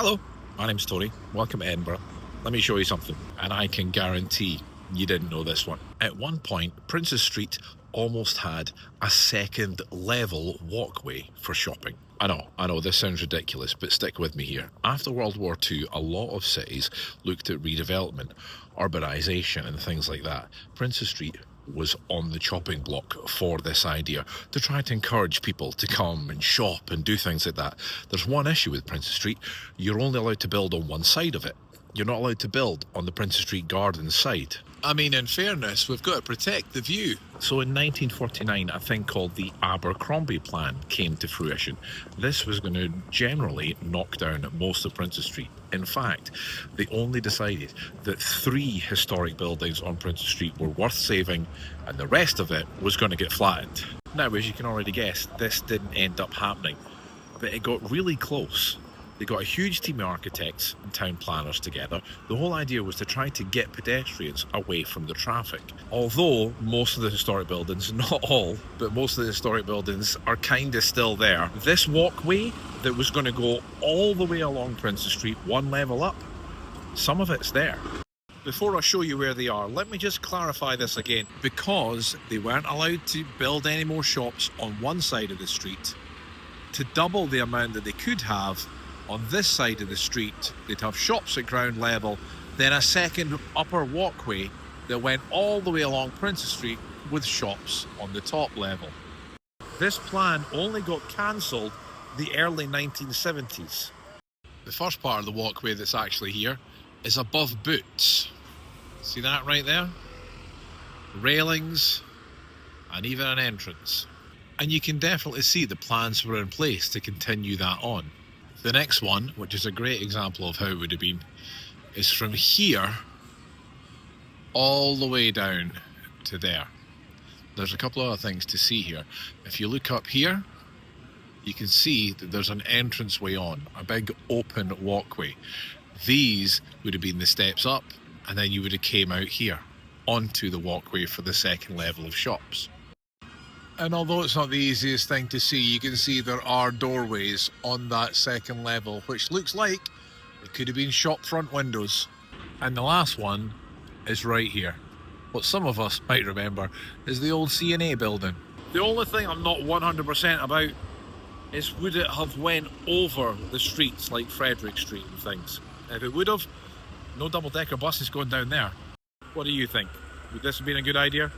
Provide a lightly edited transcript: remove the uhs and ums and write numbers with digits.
Hello, my name's Tony. Welcome to Edinburgh. Let me show you something, and I can guarantee you didn't know this one. At one point, Princes Street almost had a second level walkway for shopping. I know, this sounds ridiculous, but stick with me here. After World War II, a lot of cities looked at redevelopment, urbanisation and things like that. Princes Street was on the chopping block for this idea, to try to encourage people to come and shop and do things like that. There's one issue with Princes Street: you're only allowed to build on one side of it. You're not allowed to build on the Princes Street Gardens side. I mean, in fairness, we've got to protect the view. So in 1949, a thing called the Abercrombie Plan came to fruition. This was going to generally knock down most of Princes Street. In fact, they only decided that 3 historic buildings on Princes Street were worth saving, and the rest of it was going to get flattened. Now, as you can already guess, this didn't end up happening, but it got really close. They got a huge team of architects and town planners together. The whole idea was to try to get pedestrians away from the traffic. Although most of the historic buildings, not all, but most of the historic buildings are kind of still there. This walkway that was going to go all the way along Princes Street, one level up, some of it's there. Before I show you where they are, let me just clarify this again. Because they weren't allowed to build any more shops on one side of the street, to double the amount that they could have, on this side of the street, they'd have shops at ground level, then a second upper walkway that went all the way along Princes Street with shops on the top level. This plan only got cancelled the early 1970s. The first part of the walkway that's actually here is above boots. See that right there? Railings and even an entrance. And you can definitely see the plans were in place to continue that on. The next one, which is a great example of how it would have been, is from here all the way down to there. There's a couple of other things to see here. If you look up here, you can see that there's an entranceway on, a big open walkway. These would have been the steps up, and then you would have came out here onto the walkway for the second level of shops. And although it's not the easiest thing to see, you can see there are doorways on that second level, which looks like it could have been shop front windows. And the last one is right here. What some of us might remember is the old C&A building. The only thing I'm not 100% about is would it have went over the streets like Frederick Street and things. If it would have, no double-decker buses going down there. What do you think? Would this have been a good idea?